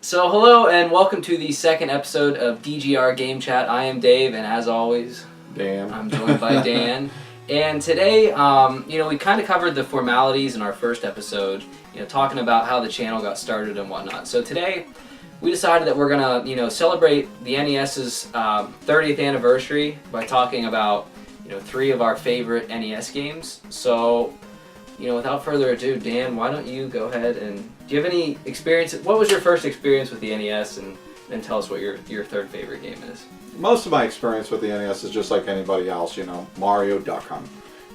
So hello and welcome to the second episode of DGR Gamechat. I am Dave, and as always, Dan. I'm joined by Dan. And today, we kind of covered the formalities in our first episode, talking about how the channel got started and whatnot. So today, we decided that we're gonna, celebrate the NES's 30th anniversary by talking about, three of our favorite NES games. So, without further ado, Dan, why don't you go ahead and do you have any experience? What was your first experience with the NES, and tell us what your third favorite game is? Most of my experience with the NES is just like anybody else, Mario Duck Hunt.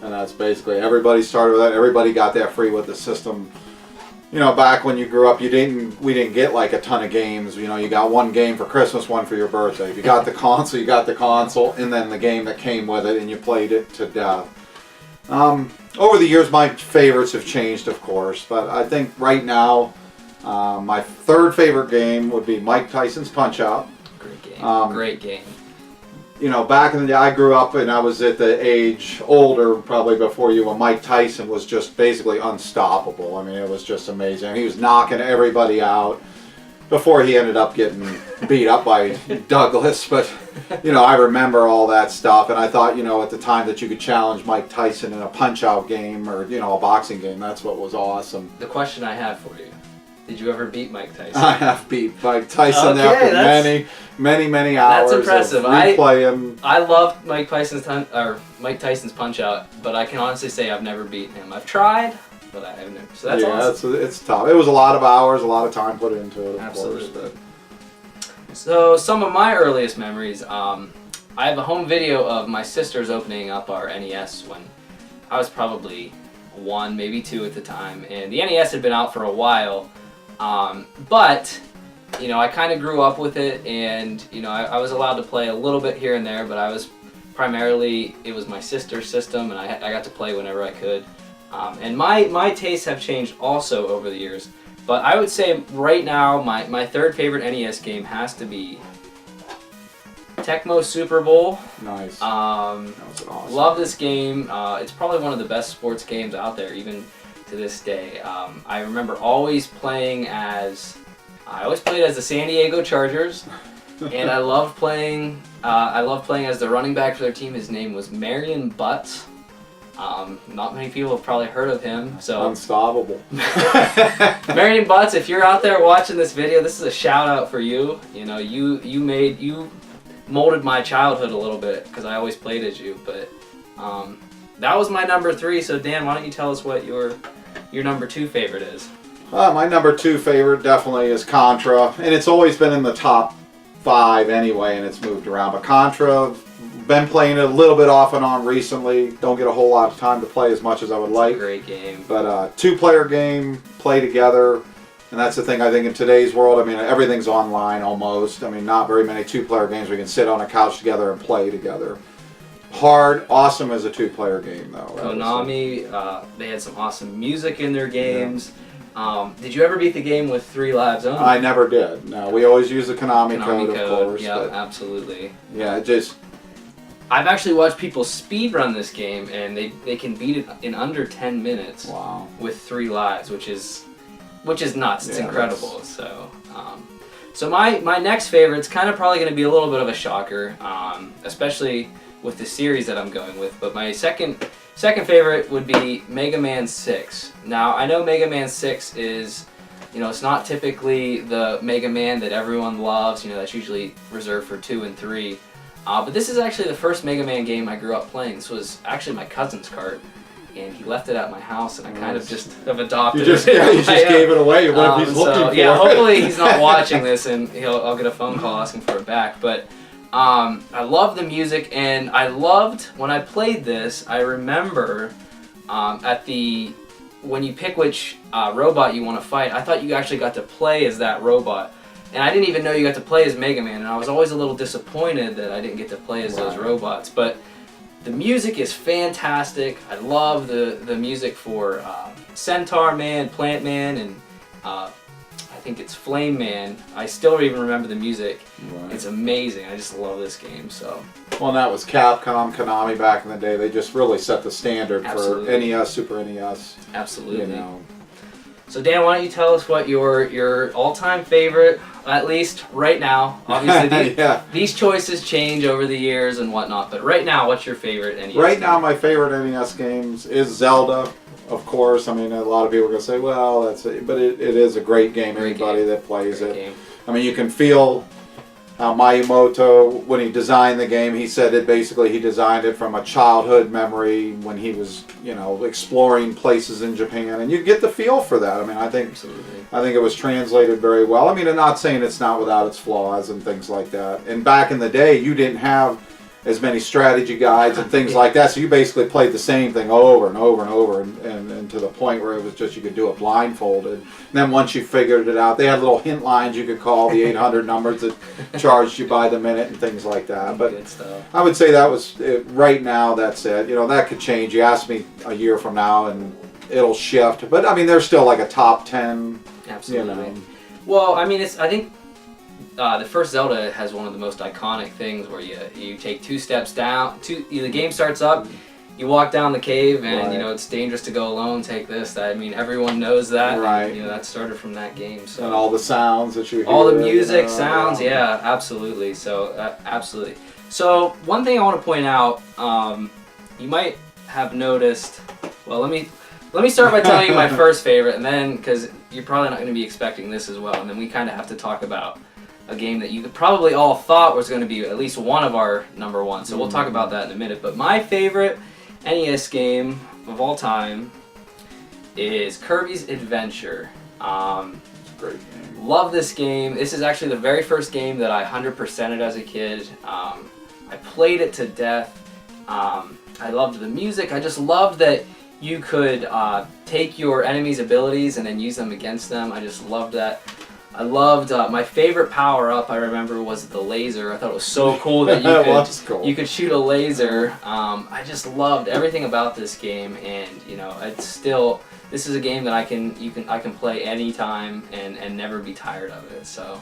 And that's basically, everybody started with that, everybody got that free with the system. Back when you grew up, we didn't get like a ton of games. You got one game for Christmas, one for your birthday. If you got the console, you got the console, and then the game that came with it, and you played it to death. Over the years, my favorites have changed, of course, but I think right now, my third favorite game would be Mike Tyson's Punch-Out! Great game. Great game. Back in the day, I grew up and I was at the age older, probably before you, when Mike Tyson was just basically unstoppable. I mean, it was just amazing. He was knocking everybody out before he ended up getting beat up by Douglas. But, I remember all that stuff. And I thought, at the time that you could challenge Mike Tyson in a Punch-Out! Game or, a boxing game, that's what was awesome. The question I have for you, did you ever beat Mike Tyson? I have beat Mike Tyson after many hours. That's impressive. Of replaying. I loved Mike Tyson's Punch-Out!, but I can honestly say I've never beaten him. I've tried, but I haven't. So that's awesome. it's tough. It was a lot of hours, a lot of time put into it. Absolutely. So some of my earliest memories, I have a home video of my sisters opening up our NES when I was probably 1, maybe 2 at the time, and the NES had been out for a while. But, I kind of grew up with it, and, I was allowed to play a little bit here and there, but I was primarily, it was my sister's system, and I got to play whenever I could. And my tastes have changed also over the years, but I would say right now, my third favorite NES game has to be Tecmo Super Bowl. Nice. That was awesome. Love this game. It's probably one of the best sports games out there, even to this day. I remember always playing as the San Diego Chargers, and I loved playing as the running back for their team. His name was Marion Butts. Not many people have probably heard of him. So unstoppable. Marion Butts, if you're out there watching this video, this is a shout out for you. You molded my childhood a little bit because I always played as you. But that was my number 3. So Dan, why don't you tell us what your number 2 favorite is? My number 2 favorite definitely is Contra, and it's always been in the top 5 anyway, and it's moved around. But Contra, been playing it a little bit off and on recently. Don't get a whole lot of time to play as much as I would like. It's a great game. But 2-player game, play together, and that's the thing I think in today's world. I mean, everything's online almost. I mean, not very many 2-player games we can sit on a couch together and play together. Hard, awesome as a 2-player game though. Konami, they had some awesome music in their games. Yeah. Did you ever beat the game with 3 lives only? I never did. No, we always use the Konami code, of course. Yeah, absolutely. Yeah, I've actually watched people speedrun this game, and they can beat it in under 10 minutes. Wow. With 3 lives, which is nuts. It's incredible. So my next favorite's kind of probably going to be a little bit of a shocker, especially with the series that I'm going with. But my second favorite would be Mega Man 6. Now, I know Mega Man 6 is, it's not typically the Mega Man that everyone loves. That's usually reserved for 2 and 3. But this is actually the first Mega Man game I grew up playing. This was actually my cousin's cart, and he left it at my house, and I kind of just have adopted it. You just gave it away. What if he's looking for it? Yeah, hopefully he's not watching this, and I'll get a phone call asking for it back. But I love the music, and I loved when I played this. I remember when you pick which robot you want to fight, I thought you actually got to play as that robot. And I didn't even know you got to play as Mega Man, and I was always a little disappointed that I didn't get to play as those robots. But the music is fantastic. I love the music for Centaur Man, Plant Man, and I think it's Flame Man. I still even remember the music. Right. It's amazing. I just love this game. So. Well, and that was Capcom, Konami back in the day. They just really set the standard for NES, Super NES. Absolutely. So Dan, why don't you tell us what your all-time favorite at least right now. Obviously, Yeah. these choices change over the years and whatnot. But right now, what's your favorite NES? Right game? now, my favorite NES games is Zelda, of course. I mean, a lot of people are going to say, well, that's it. But it is a great game. Anybody that plays Great it. game. I mean, you can feel how Miyamoto, when he designed the game, he said it basically, he designed it from a childhood memory when he was, you know, exploring places in Japan. And you get the feel for that. I mean, I think it was translated very well. I mean, I'm not saying it's not without its flaws and things like that. And back in the day, you didn't have as many strategy guides and things like that, so you basically played the same thing over and over and over, and to the point where it was just you could do it blindfolded. And then once you figured it out, they had little hint lines you could call, the 800 numbers that charged you by the minute and things like that. But Good stuff. I would say that was it. Right now, that's it. You know, that could change. You ask me a year from now and it'll shift, but I mean, there's still like a top 10. Absolutely. You know. Well, I mean, I think the first Zelda has one of the most iconic things where you take 2 steps down. The game starts up, you walk down the cave, and Right. you know it's dangerous to go alone. Take this. I mean, everyone knows that. Right. And, you know that started from that game. So And all the sounds that you hear. all the music, you know, sounds, yeah, absolutely. So absolutely. So one thing I want to point out, you might have noticed. Well, let me start by telling you my first favorite, and then because you're probably not going to be expecting this as well, and then we kind of have to talk about a game that you probably all thought was going to be at least one of our number one. So we'll talk about that in a minute. But my favorite NES game of all time is Kirby's Adventure. Great game. Love this game. This is actually the very first game that I 100%ed as a kid. I played it to death. I loved the music. I just loved that you could take your enemy's abilities and then use them against them. I just loved that. I loved my favorite power-up. I remember was the laser. I thought it was so cool that you could shoot a laser. I just loved everything about this game, and you know, this is a game that I can play anytime and never be tired of it. So,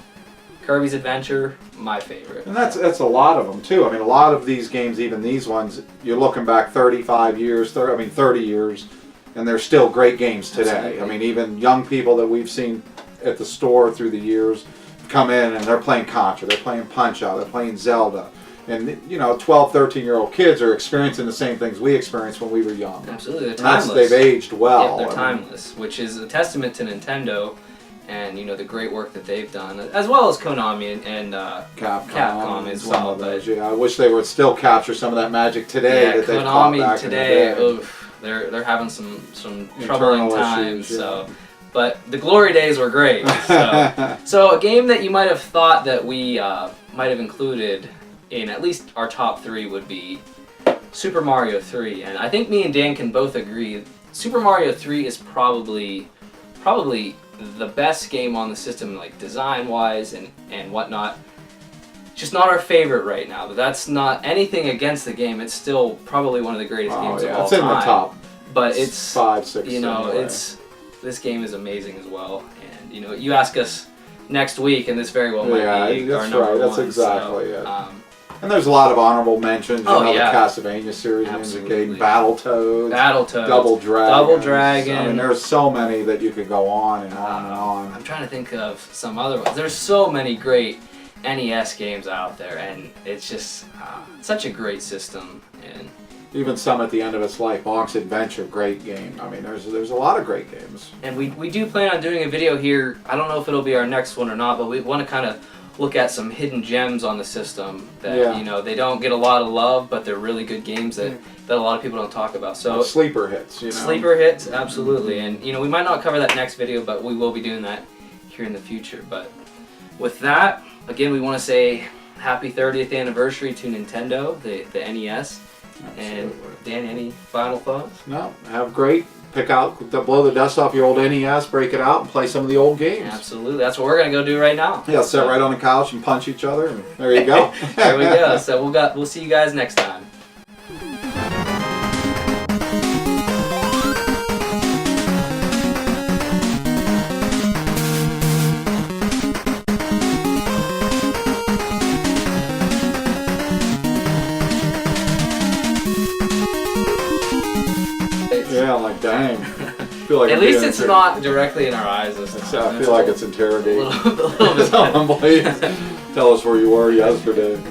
Kirby's Adventure, my favorite. And that's a lot of them too. I mean, a lot of these games, even these ones, you're looking back 35 years, 30 years, and they're still great games today. Absolutely. I mean, even young people that we've seen at the store through the years come in and they're playing Contra, they're playing Punch-Out, they're playing Zelda. And, you know, 12, 13-year-old kids are experiencing the same things we experienced when we were young. Absolutely, they're timeless. They've aged well. Yeah, they're timeless, which is a testament to Nintendo and, you know, the great work that they've done, as well as Konami and Capcom as well. But yeah, I wish they would still capture some of that magic today that they've caught Konami back today, in the day. oof, they're having some Internal troubling times. issues, yeah. So, but the glory days were great. So a game that you might have thought that we might have included in at least our top 3 would be Super Mario 3, and I think me and Dan can both agree Super Mario 3 is probably the best game on the system, like design-wise and whatnot. Just not our favorite right now, but that's not anything against the game. It's still probably one of the greatest games of all it's in time. the top. But it's 5, 6. you know, anyway. this game is amazing as well. And you know, you ask us next week, and this very well might be our that's number right. That's one. exactly so, it. And there's a lot of honorable mentions. Oh, The yeah. Castlevania series Absolutely. indicating Battletoads, Battletoads, Double Dragon. I mean, Dragon. there's so many that you could go on and on and on. I'm trying to think of some other ones. There's so many great NES games out there, and it's just such a great system. And Even some at the end of its life. Bonk's Adventure, great game. I mean, there's a lot of great games. And we do plan on doing a video here. I don't know if it'll be our next one or not, but we want to kind of look at some hidden gems on the system that you know they don't get a lot of love, but they're really good games that a lot of people don't talk about. So sleeper hits, you know. Sleeper hits, absolutely. And you know, we might not cover that next video, but we will be doing that here in the future. But with that, again, we want to say happy 30th anniversary to Nintendo, the NES. Absolutely. And Dan, any final thoughts? No, have great. Blow the dust off your old NES, break it out, and play some of the old games. Absolutely, that's what we're gonna go do right now. Yeah, sit right on the couch and punch each other, and there you go. There we go. So we'll see you guys next time. Yeah, like dang. feel like At I'm least being it's not directly in our eyes this I time. feel like it's interrogating. a little bit Someone, please tell us where you were yesterday.